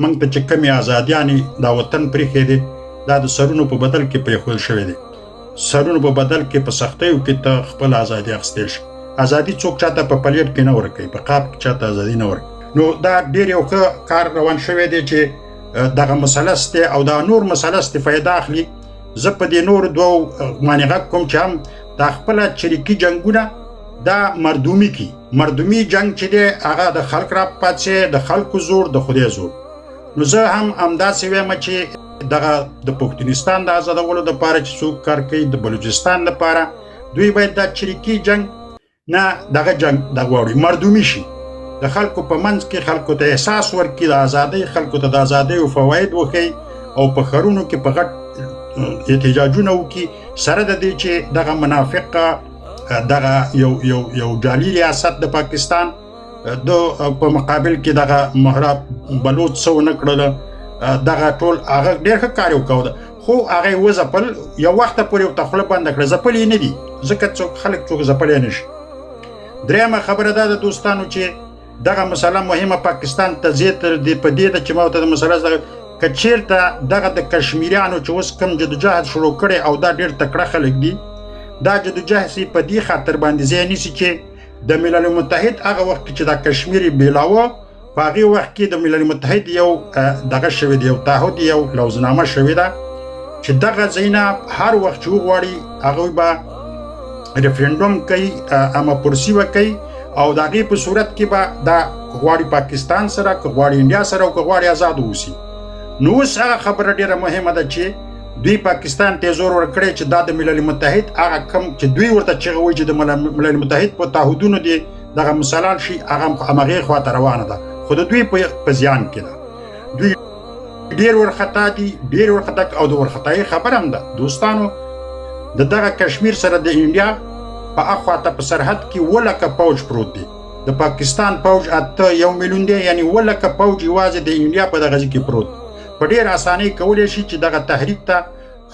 موږ ته چې کمې ازادیانې دا وطن پرېښی دی دا د سرونو په بدل کې پرېښودل شوی دی. سرونو په بدل کې په سختیو کې ته خپل ازادي اخیستلی شي. ازادي څوک چاته په پلیټ کې نه ورکوي، په قاب کې چاته ازادي نه ورکوي. نو دا ډېر یو ښه کار روان شوی دی چې دغه مثلث دی او دا نور مثلث دی فایده اخلي. زه په دې نورو دوو باندې غږ کوم چې هم دا خپله چریکي جنګونه دا مردومي کی. مردومي جنګ چې دی هغه د خلق را پاتې د خلکو زور د خدای زور. نو زه هم همداسې وایم چې دغه د پښتونستان د آزادولو دپاره چې څوک کار کوي، د بلوچستان دپاره دوی باید دا چریکي جنګ نه دغه جنګ د غواړي مردومي شي. د خلکو په منځ کې خلکو ته احساس ورکړي د ازادۍ، خلکو ته د ازادۍ فواید وښیي او په ښارونو کې په غټ احتجاجونه وکړي سره د دې چې دغه منافق دغه یو جعلي ریاست د پاکستان د په مقابل کې دغه محراب بلوچ څه ونه کړله، دغه ټول هغه ډېر ښه کار یې وکړ، خو هغه یې وځپل. یو وخته پورې ورته خوله بنده کړه، ځپل یې نه دي، ځکه خلک څوک ځپلی نه شي. درېیمه خبره دا ده دوستانو چې دغه مسله مهمه پاکستان ته ځې تر دې په دې ده چې ما ورته د مثلث دغه که چېرته دغه د کشمیریانو چې اوس کوم جدوجهد شروع کړی او دا ډېر تکړه خلک دي، دا جدوجهد یې په دې خاطر باندې ځای نیسي چې د ملل متحد هغه وخت چې دا کشمیر یې بېلاوه په هغې وخت کې د ملل متحد یو دغه شوی دی، یو تعهد، یو لوزنامه شوې ده چې دغه ځایونه هر وخت چې وغواړي هغوی به ریفرنډوم کوي، عامه پرسي به کوي او د هغې په صورت کې به دا که غواړي پاکستان سره، که غواړي انډیا سره او که غواړي آزاد واوسي. نو اوس هغه خبره ډېره مهمه ده چې دوی پاکستان ته زور ورکړی چې دا د ملل متحد هغه کم چې دوی ورته چغه وایي چې د ملل متحد په تعهدونو دي دغه مسلال شي، هغه همغې خواته روانه ده، خو د دوی په زیان کې ده. دوی ډېر ورخطا دي، ډېر ورخطا او د ورخطایي خبره هم ده دوستانو. د دغه کشمیر سره د انډیا په اخواته په سرحد کې 7 لکه پوج پروت دی، د پاکستان پوج 1 میلیون دی، یعنی 7 لکه پوج یوازې د انډیا په دغه ځای کې پروت. په ډېر اسانۍ کولی شي چې دغه تحریک ته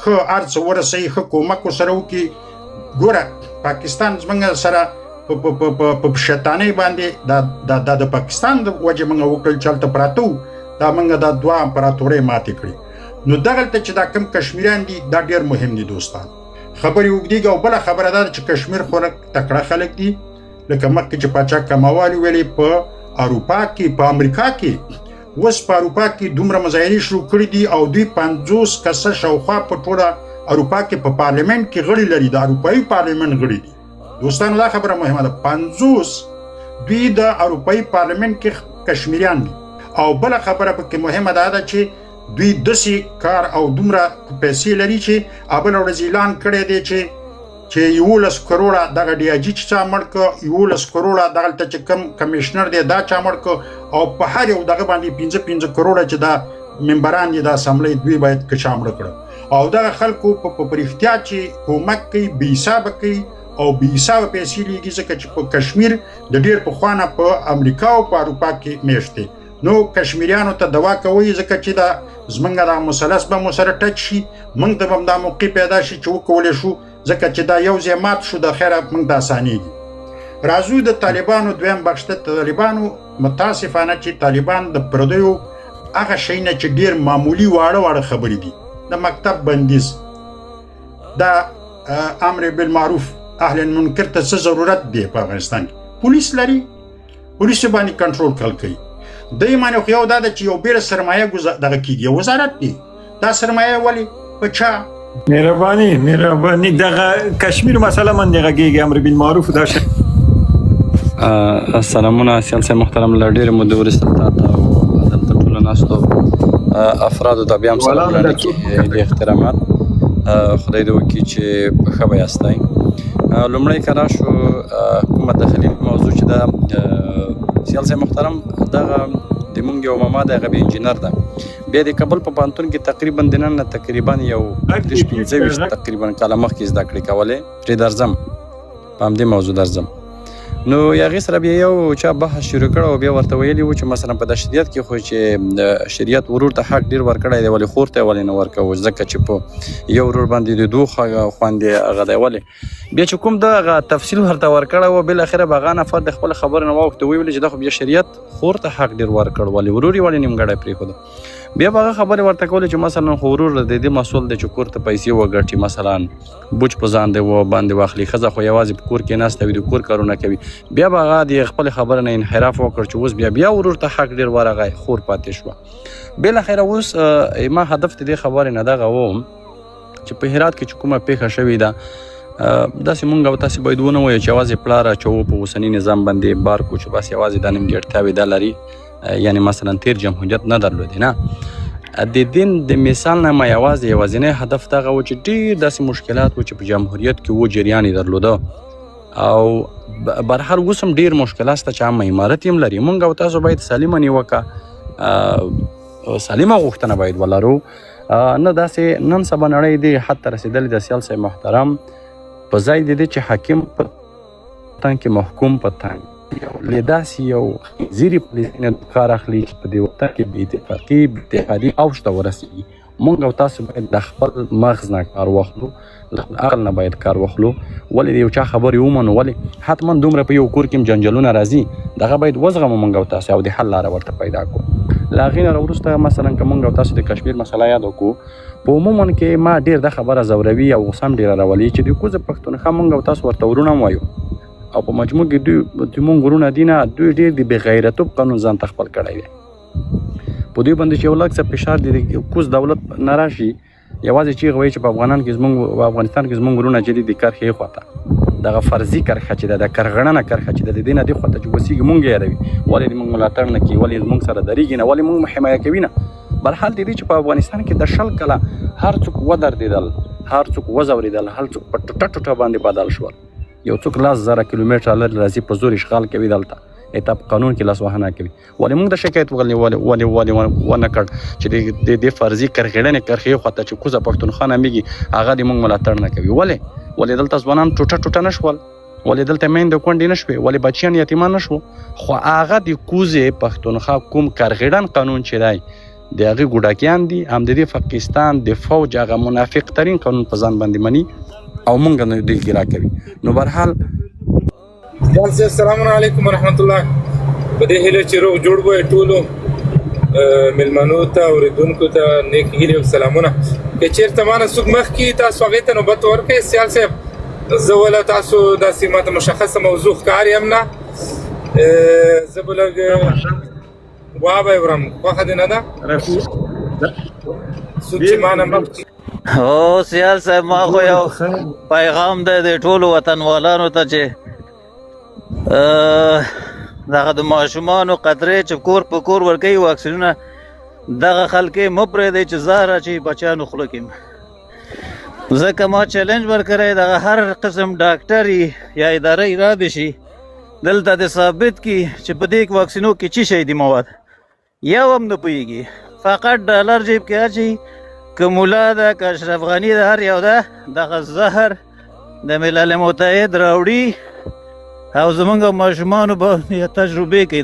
ښه هر څه ورسوي، ښه کومک ورسره وکړي. ګوره پاکستان زموږ سره په شیطانۍ باندې دا د پاکستان د وجې موږ وکړل چې هلته پراته وو، دا موږ دا 2 امپراتورۍ ماتې کړي. نو دغلته چې دا کم کشمیریان دي دا ډېر مهم دي دوستان. خبرې اوږدېږي او بله خبره دا ده چې کشمیر خلک تکړه خلک دي، لکه مخکې چې پاچا کموالي ویلې په اروپا کې، په امریکا کې، اوس په اروپا کې دومره مظاهرې شروع کړي دي او دوی 50 کسه شاوخوا په ټوله اروپا کې په پارلمنټ کې غړي لري، د اروپایي پارلمنټ غړي دي. دوستانو دا خبره مهمه ده، 50 دوی د اروپایي پارلمنټ کې کشمیریان دي. او بله خبره پکې مهمه دا ده چې دوی داسې کار او دومره پیسې لري چې بله ورځ اعلان کړی دی چې 11 کروړه دغه ډي آی جي چې چا مړ کړه، 11 کروړه دغلته چې کم کمیشنر دی دا چا مړ کړه، او په هر یو دغه باندې 5 کروړه چې دا ممبران دي د اسامبلۍ دوی باید که چا مړه کړه. او دغه خلکو په رښتیا چې کومک کوي، بې حسابه کوي او بې حسابه پیسې لیږي، ځکه چې په کشمیر د ډېر پخوانه په امریکا او په اروپا کې میشت دی. نو کشمیریانو ته دوا کوي ځکه چې دا زمونږ دا مثلث به مو سره ټچ شي، موږ ته به هم دا موقع پیدا شي چې وکولی شو، ځکه چې دا یو ځای مات شو د خیره موږ د اسانېږي. راځو د طالبانو دویم بخش ته. طالبانو متاسفانه چې طالبان د پردیو هغه شی نه چې ډېر معمولي واړه خبرې دي، د مکتب بندیز، دا امر بالمعروف اهل المنکر ته څه ضرورت دی په افغانستان کې؟ پولیس لري، پولیسو باندې کنټرول کوي. دوی باندې خو یو دا ده چې یو بیره سرمایه دغه کېږي، یو وزارت دی. دا سرمایه ولې په چا؟ مهرباني دغه کشمیر مسله من دغه کېږي امر بالمعروف دا شي. سلامونه سیال صاحب محترم، له ډېرې مودې وروسته تاته او دلته ټولو ناستو افرادو ته بیا هم سلام لري، د احترامات. خدای دې وکړي چې په ښه به یاستی. لومړی که راشو کومه داخلي موضوع چې دا سیال صاحب محترم دغه د مونږ یو ماما دی، هغه بیا انجینر ده، بیا د کابل په پوهنتون کې تقریبا د نن نه تقریبا یو 25 تقریبا کاله مخکې زده کړې کولې. پرې درځم په همدې موضوع درځم. نو هغې سره بیا یو چا بحث شروع کړی او بیا ورته ویلي وو چې مثلا په دغه شریعت کې خو چې شریعت ورور ته حق ډېر ورکړی دی ولې خور ته یې ولې نه ورکوو ځکه چې په یو ورور باندې د دوه خویندې هغه دی ولې بیا چې کوم د هغه تفصیل ورته ورکړی وو بالاخره به هغه نفر د خپله خبرې نه واوښته ویې ویلې چې دا خو بیا شریعت خور ته حق ډېر ورکړ ولې ورور یې ولې نیمګړی پرېښوده بیا به هغه خبرې ورته کولې چې مثلا خو ورور د دې مسؤل دی چې کور ته پیسې وګټي مثلا بوج په ځان دی باندې واخلي ښځه خو یوازې په کور کې ناسته وي د کور کارونه کوي بیا به هغه د خپلې خبرې نه انحراف وکړ چې اوس بیا ورور ته حق ډېر ورغی خور پاتې شوه بالاخره اوس ما هدف د دې خبرې نه دغه و چې په هرات کې چې کومه پیښه شوې ده داسې مونږ او تاسې باید ونه وایو چې یوازې پلار اچوو په اوسني نظام باندې بار کو چې بس یوازې دا نیمګړتیاوې دا لري یعنی مثلا تیر جمهوریت نه درلودې نه د دین د مثال نه ما یوازینی هدف دغه و چې ډېر داسې مشکلات و چې په جمهوریت کې و جریان یې درلوده او برحال اوس هم ډېر مشکلات شته چې عامه عمارت یې هم لري مونږ او تاسو باید سالمه نیوکه سالمه غوښتنه باید ولرو نه داسې نن سبا نړۍ دې حد ته رسېدلې د سیال صاحب محترم په ځای د دې چې حاکم په تن کې محکوم په تن له داسې یو زیري پالیسۍ نه کار اخلي چې په دې وطن کې بې اتفاقي بې اتحادي اوج ته ورسېږي مونږ او تاسو باید د خپل مغز نه کار واخلو له خپل عقل نه باید کار واخلو ولې د یو چا خبرې ومنو ولې حتما دومره په یو کور کې جنجالونه راځي دغه باید وزغمو مونږ او تاسو او د حل لاره ورته پیدا کړو له هغې نه وروسته مثلا که مونږ او تاسو د کشمیر مسله یاد وکړو په عموما کې ما ډېر دا خبره ځوروي او غوسه هم ډېره راولي چې د کوزه پښتونخوا مونږ او تاسو ورته ورونه هم وایو او په مجموع کې دوی مونږ ورونه دي نه دوی ډېر د بې غیرتوب قانون ځان ته خپل کړی دی په دوی باندې چې یو لږ څه فشار د کوز دولت نه راشي یوازې چیغه وایي چې په افغانستان کې زموږ ورونه چې دي د کرښې خواته دغه فرضي کرښه چې ده د کرغړنه کرښه چې ده د دې نه دې خواته چې اوسېږي مونږ یې یادوي ولې د مونږ ملاتړ نه کوي ولې زموږ سره درېږي نه ولې مونږ حمایه کوي نه برحال د دې چې په افغانستان کې د 20 کاله هر څوک ودرېدل هر څوک وځورېدل هر څوک په ټوټه ټوټه باندې بدل شول یو څوک 10,000 کیلومتره لرې راځي په زور اشغال کوي دلته ایته په قانون کې لاسوهنه کوي ولې موږ د شکایت ولې ونه کړ چې د فرضي کرغړنې کرښې خواته چې کوزه پښتونخوا نومیږي هغه د موږ ملاتړ نه کوي ولې دلته ځوانان ټوټه نه شول ولې دلته میندې کونډې نه شوې ولې بچیان یتیمان نه شو خو هغه د کوزې پښتونخوا کوم کرغړن قانون چې دی د هغې ګوډاکیان دي هم د دې پاکستان د فوج هغه منافق ترین قانون په ځان باندې مني او مونږ نه دوی ګیرا کوي نو برحال السلام علیکم ورحمت الله په دې هیله چې روغ جوړ وي ټولو ملمنو ته اوریدونکو ته نیک هیلې او سلامونه که چېرته مانه څوک مخکې تاسو هغې ته نوبت ورکړئ سیال صاحب زه وله تاسو داسې ماته مشخصه موضوع ښکار یم نه زه به لږ وابه یې ورم خوښه دې نه ده څوک چې مانه مخکې او سیال صاحب ما خو یو پیغام دی د ټولو وطنوالانو ته چې دغه د ماشومانو قطرې چې کور په کور ورکوي واکسینونه دغه خلک یې مه پرېږدئ چې زهر اچوي بچیانو خوله کې ځکه ما چیلنج ورکړی دغه هر قسم ډاکټر یا اداره رابې شي دلته د ثابت کړي چې په دې واکسینو کې څه شی دي مواد یو هم نه پوهېږي فقط ډالر جیب کې اچوي که مولا ده که اشرف غني ده هر یو ده دغه زهر د ملل متحد راوړي او زمونږ ماشومانو به تجربې کوي